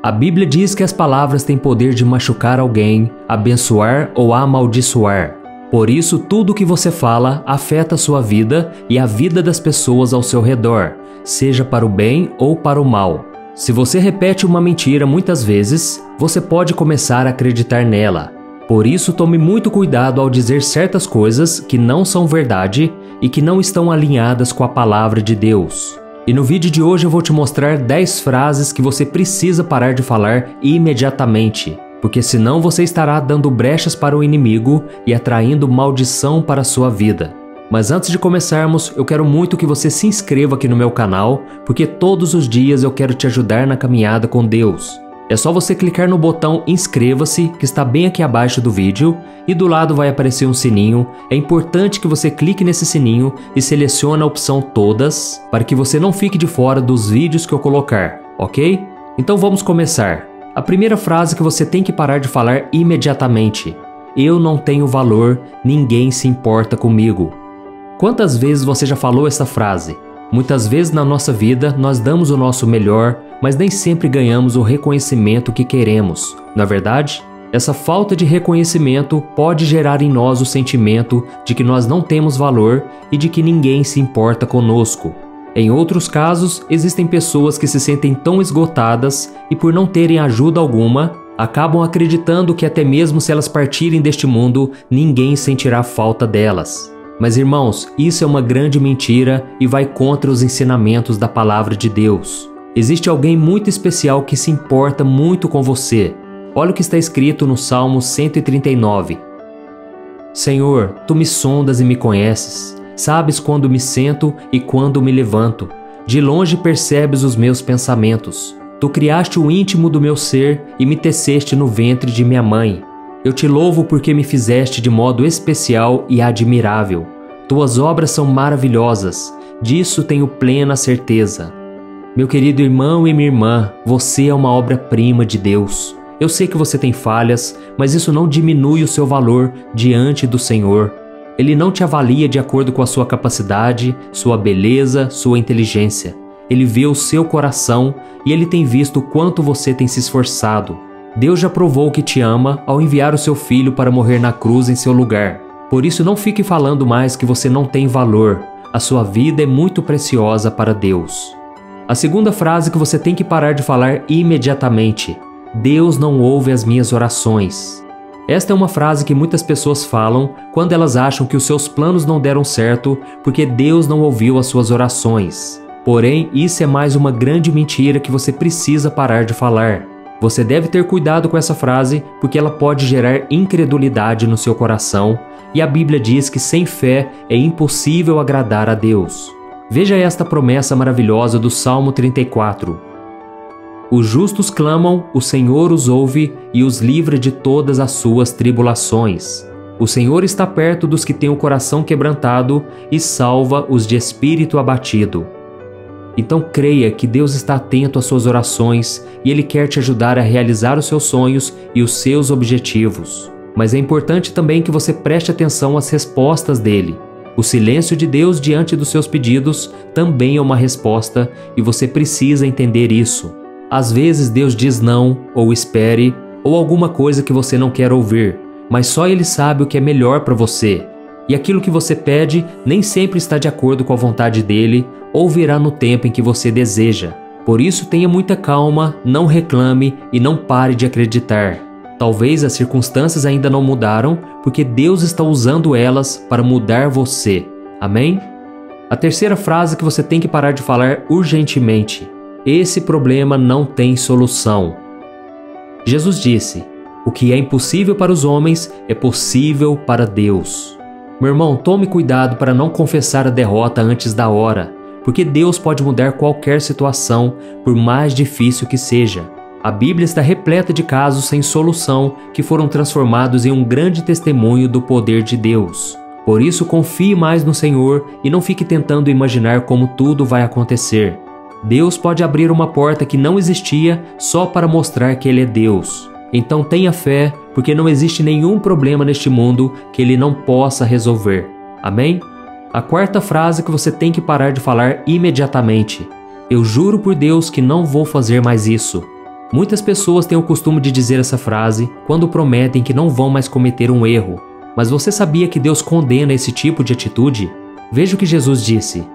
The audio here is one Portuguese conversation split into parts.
A Bíblia diz que as palavras têm poder de machucar alguém, abençoar ou amaldiçoar. Por isso, tudo o que você fala afeta a sua vida e a vida das pessoas ao seu redor, seja para o bem ou para o mal. Se você repete uma mentira muitas vezes, você pode começar a acreditar nela. Por isso, tome muito cuidado ao dizer certas coisas que não são verdade e que não estão alinhadas com a palavra de Deus. E no vídeo de hoje eu vou te mostrar 10 frases que você precisa parar de falar imediatamente, porque senão você estará dando brechas para o inimigo e atraindo maldição para a sua vida. Mas antes de começarmos, eu quero muito que você se inscreva aqui no meu canal, porque todos os dias eu quero te ajudar na caminhada com Deus. É só você clicar no botão inscreva-se, que está bem aqui abaixo do vídeo, e do lado vai aparecer um sininho. É importante que você clique nesse sininho e selecione a opção todas, para que você não fique de fora dos vídeos que eu colocar, ok? Então vamos começar. A primeira frase que você tem que parar de falar imediatamente: eu não tenho valor, ninguém se importa comigo. Quantas vezes você já falou essa frase? Muitas vezes na nossa vida nós damos o nosso melhor, mas nem sempre ganhamos o reconhecimento que queremos. Não é verdade? Essa falta de reconhecimento pode gerar em nós o sentimento de que nós não temos valor e de que ninguém se importa conosco. Em outros casos, existem pessoas que se sentem tão esgotadas e, por não terem ajuda alguma, acabam acreditando que até mesmo se elas partirem deste mundo, ninguém sentirá falta delas. Mas irmãos, isso é uma grande mentira e vai contra os ensinamentos da palavra de Deus. Existe alguém muito especial que se importa muito com você. Olha o que está escrito no Salmo 139. Senhor, Tu me sondas e me conheces. Sabes quando me sento e quando me levanto. De longe percebes os meus pensamentos. Tu criaste o íntimo do meu ser e me teceste no ventre de minha mãe. Eu te louvo porque me fizeste de modo especial e admirável. Tuas obras são maravilhosas, disso tenho plena certeza. Meu querido irmão e minha irmã, você é uma obra-prima de Deus. Eu sei que você tem falhas, mas isso não diminui o seu valor diante do Senhor. Ele não te avalia de acordo com a sua capacidade, sua beleza, sua inteligência. Ele vê o seu coração e Ele tem visto o quanto você tem se esforçado. Deus já provou que te ama ao enviar o seu filho para morrer na cruz em seu lugar. Por isso não fique falando mais que você não tem valor. A sua vida é muito preciosa para Deus. A segunda frase que você tem que parar de falar imediatamente: Deus não ouve as minhas orações. Esta é uma frase que muitas pessoas falam quando elas acham que os seus planos não deram certo porque Deus não ouviu as suas orações. Porém, isso é mais uma grande mentira que você precisa parar de falar. Você deve ter cuidado com essa frase porque ela pode gerar incredulidade no seu coração e a Bíblia diz que sem fé é impossível agradar a Deus. Veja esta promessa maravilhosa do Salmo 34. Os justos clamam, o Senhor os ouve e os livra de todas as suas tribulações. O Senhor está perto dos que têm o coração quebrantado e salva os de espírito abatido. Então creia que Deus está atento às suas orações e Ele quer te ajudar a realizar os seus sonhos e os seus objetivos. Mas é importante também que você preste atenção às respostas dele. O silêncio de Deus diante dos seus pedidos também é uma resposta e você precisa entender isso. Às vezes Deus diz não, ou espere, ou alguma coisa que você não quer ouvir, mas só Ele sabe o que é melhor para você. E aquilo que você pede nem sempre está de acordo com a vontade dele ou virá no tempo em que você deseja. Por isso tenha muita calma, não reclame e não pare de acreditar. Talvez as circunstâncias ainda não mudaram porque Deus está usando elas para mudar você. Amém? A terceira frase que você tem que parar de falar urgentemente: esse problema não tem solução. Jesus disse: o que é impossível para os homens é possível para Deus. Meu irmão, tome cuidado para não confessar a derrota antes da hora, porque Deus pode mudar qualquer situação, por mais difícil que seja. A Bíblia está repleta de casos sem solução que foram transformados em um grande testemunho do poder de Deus. Por isso, confie mais no Senhor e não fique tentando imaginar como tudo vai acontecer. Deus pode abrir uma porta que não existia só para mostrar que Ele é Deus. Então tenha fé, porque não existe nenhum problema neste mundo que Ele não possa resolver. Amém? A quarta frase que você tem que parar de falar imediatamente: eu juro por Deus que não vou fazer mais isso. Muitas pessoas têm o costume de dizer essa frase quando prometem que não vão mais cometer um erro. Mas você sabia que Deus condena esse tipo de atitude? Veja o que Jesus disse.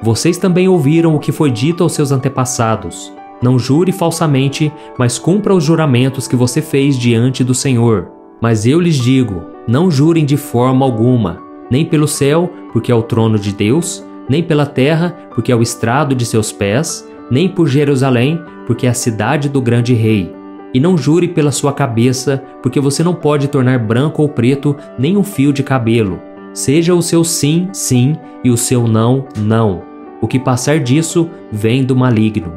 Vocês também ouviram o que foi dito aos seus antepassados. Não jure falsamente, mas cumpra os juramentos que você fez diante do Senhor. Mas eu lhes digo, não jurem de forma alguma, nem pelo céu, porque é o trono de Deus, nem pela terra, porque é o estrado de seus pés, nem por Jerusalém, porque é a cidade do grande rei. E não jure pela sua cabeça, porque você não pode tornar branco ou preto nem um fio de cabelo. Seja o seu sim, sim, e o seu não, não. O que passar disso vem do maligno.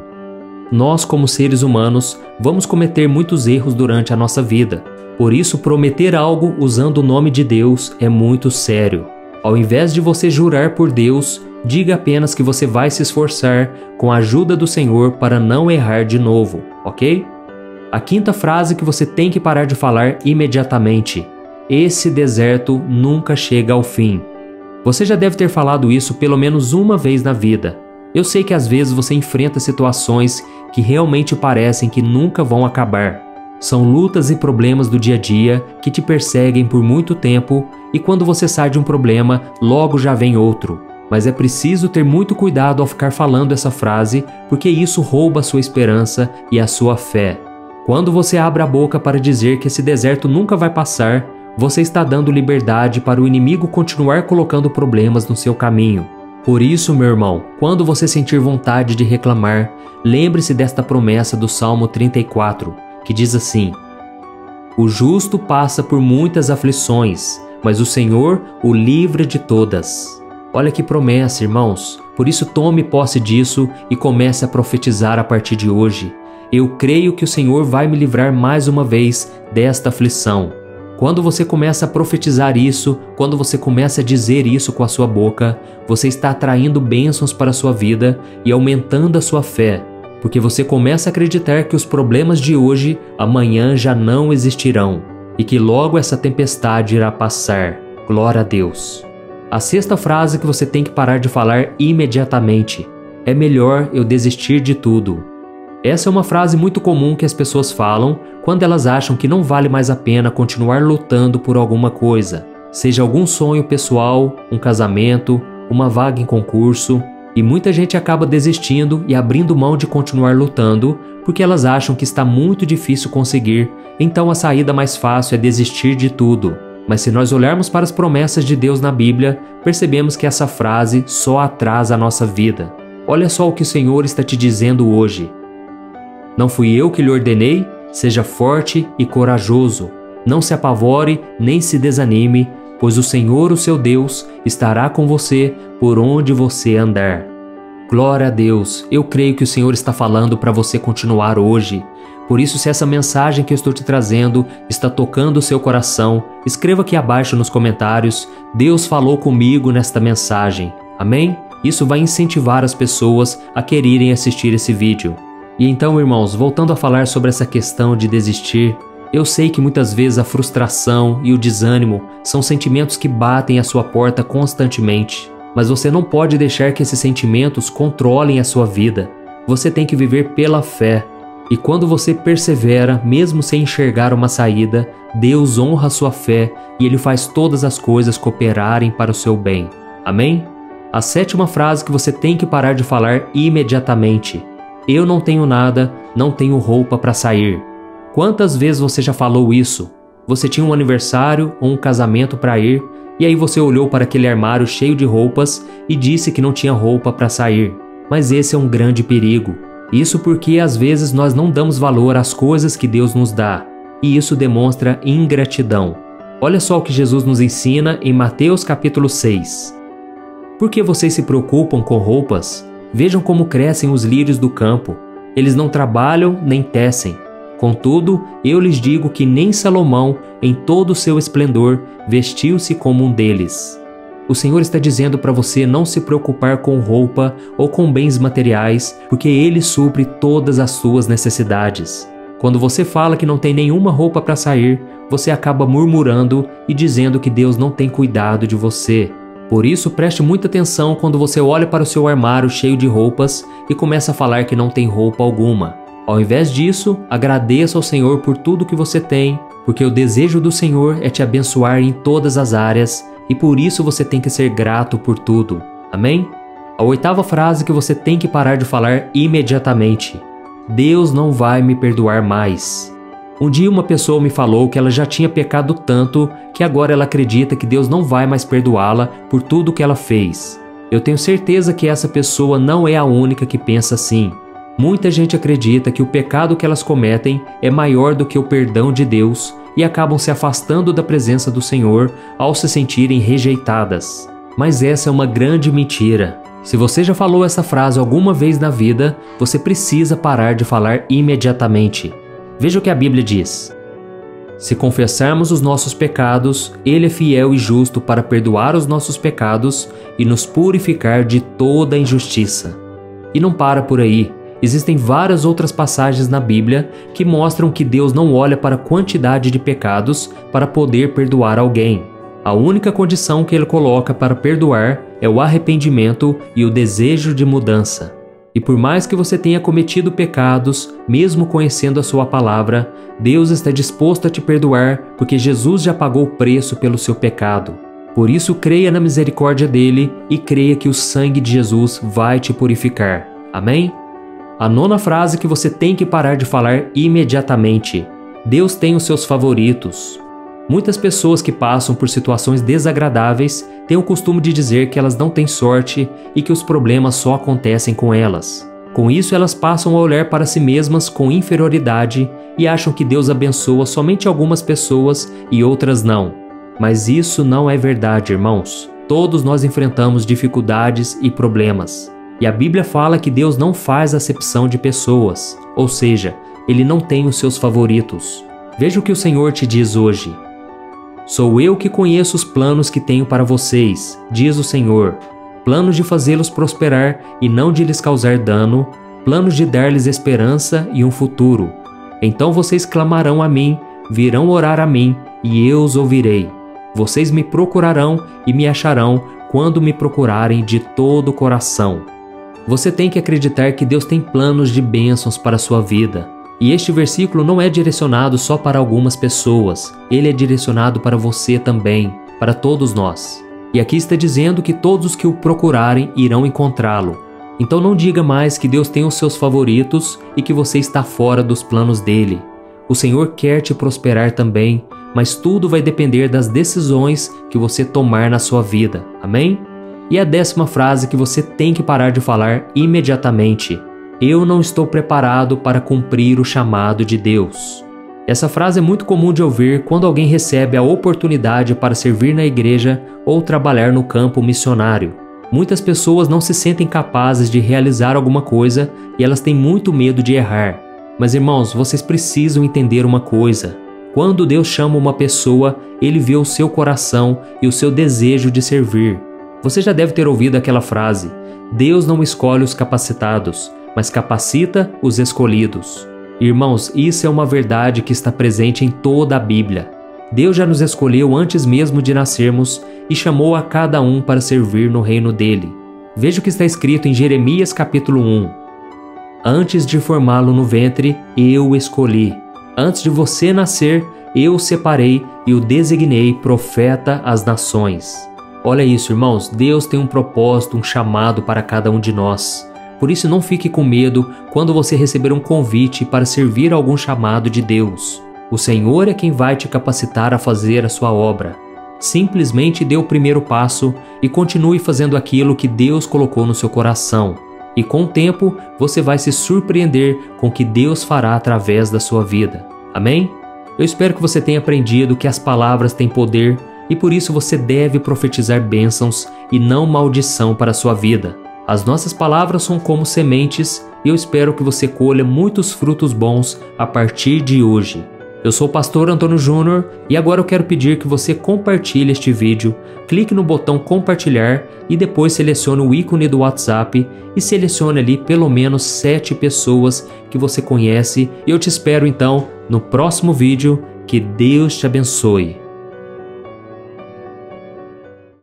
Nós, como seres humanos, vamos cometer muitos erros durante a nossa vida. Por isso, prometer algo usando o nome de Deus é muito sério. Ao invés de você jurar por Deus, diga apenas que você vai se esforçar com a ajuda do Senhor para não errar de novo, ok? A quinta frase que você tem que parar de falar imediatamente. Esse deserto nunca chega ao fim. Você já deve ter falado isso pelo menos uma vez na vida. Eu sei que às vezes você enfrenta situações que realmente parecem que nunca vão acabar. São lutas e problemas do dia a dia que te perseguem por muito tempo e quando você sai de um problema, logo já vem outro. Mas é preciso ter muito cuidado ao ficar falando essa frase, porque isso rouba a sua esperança e a sua fé. Quando você abre a boca para dizer que esse deserto nunca vai passar, você está dando liberdade para o inimigo continuar colocando problemas no seu caminho. Por isso, meu irmão, quando você sentir vontade de reclamar, lembre-se desta promessa do Salmo 34, que diz assim: O justo passa por muitas aflições, mas o Senhor o livra de todas. Olha que promessa, irmãos. Por isso tome posse disso e comece a profetizar a partir de hoje. Eu creio que o Senhor vai me livrar mais uma vez desta aflição. Quando você começa a profetizar isso, quando você começa a dizer isso com a sua boca, você está atraindo bênçãos para a sua vida e aumentando a sua fé, porque você começa a acreditar que os problemas de hoje, amanhã já não existirão e que logo essa tempestade irá passar. Glória a Deus. A sexta frase que você tem que parar de falar imediatamente: é melhor eu desistir de tudo. Essa é uma frase muito comum que as pessoas falam quando elas acham que não vale mais a pena continuar lutando por alguma coisa, seja algum sonho pessoal, um casamento, uma vaga em concurso, e muita gente acaba desistindo e abrindo mão de continuar lutando porque elas acham que está muito difícil conseguir, então a saída mais fácil é desistir de tudo. Mas se nós olharmos para as promessas de Deus na Bíblia, percebemos que essa frase só atrasa a nossa vida. Olha só o que o Senhor está te dizendo hoje. Não fui eu que lhe ordenei? Seja forte e corajoso. Não se apavore nem se desanime, pois o Senhor, o seu Deus, estará com você por onde você andar. Glória a Deus, eu creio que o Senhor está falando para você continuar hoje. Por isso, se essa mensagem que eu estou te trazendo está tocando o seu coração, escreva aqui abaixo nos comentários: Deus falou comigo nesta mensagem. Amém? Isso vai incentivar as pessoas a quererem assistir esse vídeo. E então, irmãos, voltando a falar sobre essa questão de desistir, eu sei que muitas vezes a frustração e o desânimo são sentimentos que batem à sua porta constantemente, mas você não pode deixar que esses sentimentos controlem a sua vida. Você tem que viver pela fé. E quando você persevera, mesmo sem enxergar uma saída, Deus honra a sua fé e Ele faz todas as coisas cooperarem para o seu bem. Amém? A sétima frase que você tem que parar de falar imediatamente: eu não tenho nada, não tenho roupa para sair. Quantas vezes você já falou isso? Você tinha um aniversário ou um casamento para ir, e aí você olhou para aquele armário cheio de roupas e disse que não tinha roupa para sair. Mas esse é um grande perigo. Isso porque às vezes nós não damos valor às coisas que Deus nos dá, e isso demonstra ingratidão. Olha só o que Jesus nos ensina em Mateus capítulo 6. Por que vocês se preocupam com roupas? Vejam como crescem os lírios do campo. Eles não trabalham nem tecem. Contudo, eu lhes digo que nem Salomão, em todo o seu esplendor, vestiu-se como um deles. O Senhor está dizendo para você não se preocupar com roupa ou com bens materiais, porque Ele supre todas as suas necessidades. Quando você fala que não tem nenhuma roupa para sair, você acaba murmurando e dizendo que Deus não tem cuidado de você. Por isso, preste muita atenção quando você olha para o seu armário cheio de roupas e começa a falar que não tem roupa alguma. Ao invés disso, agradeça ao Senhor por tudo que você tem, porque o desejo do Senhor é te abençoar em todas as áreas e por isso você tem que ser grato por tudo. Amém? A 8ª frase que você tem que parar de falar imediatamente: Deus não vai me perdoar mais. Um dia uma pessoa me falou que ela já tinha pecado tanto que agora ela acredita que Deus não vai mais perdoá-la por tudo que ela fez. Eu tenho certeza que essa pessoa não é a única que pensa assim. Muita gente acredita que o pecado que elas cometem é maior do que o perdão de Deus e acabam se afastando da presença do Senhor ao se sentirem rejeitadas. Mas essa é uma grande mentira. Se você já falou essa frase alguma vez na vida, você precisa parar de falar imediatamente. Veja o que a Bíblia diz: se confessarmos os nossos pecados, Ele é fiel e justo para perdoar os nossos pecados e nos purificar de toda injustiça. E não para por aí. Existem várias outras passagens na Bíblia que mostram que Deus não olha para a quantidade de pecados para poder perdoar alguém. A única condição que Ele coloca para perdoar é o arrependimento e o desejo de mudança. E por mais que você tenha cometido pecados, mesmo conhecendo a sua palavra, Deus está disposto a te perdoar porque Jesus já pagou o preço pelo seu pecado. Por isso, creia na misericórdia dele e creia que o sangue de Jesus vai te purificar. Amém? A 9ª frase que você tem que parar de falar imediatamente: Deus tem os seus favoritos. Muitas pessoas que passam por situações desagradáveis têm o costume de dizer que elas não têm sorte e que os problemas só acontecem com elas. Com isso, elas passam a olhar para si mesmas com inferioridade e acham que Deus abençoa somente algumas pessoas e outras não. Mas isso não é verdade, irmãos. Todos nós enfrentamos dificuldades e problemas. E a Bíblia fala que Deus não faz acepção de pessoas, ou seja, Ele não tem os seus favoritos. Veja o que o Senhor te diz hoje. Sou eu que conheço os planos que tenho para vocês, diz o Senhor, planos de fazê-los prosperar e não de lhes causar dano, planos de dar-lhes esperança e um futuro. Então vocês clamarão a mim, virão orar a mim, e eu os ouvirei. Vocês me procurarão e me acharão quando me procurarem de todo o coração. Você tem que acreditar que Deus tem planos de bênçãos para a sua vida. E este versículo não é direcionado só para algumas pessoas, ele é direcionado para você também, para todos nós. E aqui está dizendo que todos os que o procurarem irão encontrá-lo. Então não diga mais que Deus tem os seus favoritos e que você está fora dos planos dele. O Senhor quer te prosperar também, mas tudo vai depender das decisões que você tomar na sua vida. Amém? E a 10ª frase que você tem que parar de falar imediatamente: eu não estou preparado para cumprir o chamado de Deus. Essa frase é muito comum de ouvir quando alguém recebe a oportunidade para servir na igreja ou trabalhar no campo missionário. Muitas pessoas não se sentem capazes de realizar alguma coisa e elas têm muito medo de errar. Mas irmãos, vocês precisam entender uma coisa. Quando Deus chama uma pessoa, Ele vê o seu coração e o seu desejo de servir. Você já deve ter ouvido aquela frase: Deus não escolhe os capacitados, mas capacita os escolhidos. Irmãos, isso é uma verdade que está presente em toda a Bíblia. Deus já nos escolheu antes mesmo de nascermos e chamou a cada um para servir no reino dele. Veja o que está escrito em Jeremias capítulo 1. Antes de formá-lo no ventre, eu o escolhi. Antes de você nascer, eu o separei e o designei profeta às nações. Olha isso, irmãos, Deus tem um propósito, um chamado para cada um de nós. Por isso não fique com medo quando você receber um convite para servir a algum chamado de Deus. O Senhor é quem vai te capacitar a fazer a sua obra. Simplesmente dê o primeiro passo e continue fazendo aquilo que Deus colocou no seu coração. E com o tempo, você vai se surpreender com o que Deus fará através da sua vida. Amém? Eu espero que você tenha aprendido que as palavras têm poder e por isso você deve profetizar bênçãos e não maldição para a sua vida. As nossas palavras são como sementes e eu espero que você colha muitos frutos bons a partir de hoje. Eu sou o pastor Antônio Júnior e agora eu quero pedir que você compartilhe este vídeo, clique no botão compartilhar e depois selecione o ícone do WhatsApp e selecione ali pelo menos 7 pessoas que você conhece. E eu te espero então no próximo vídeo. Que Deus te abençoe.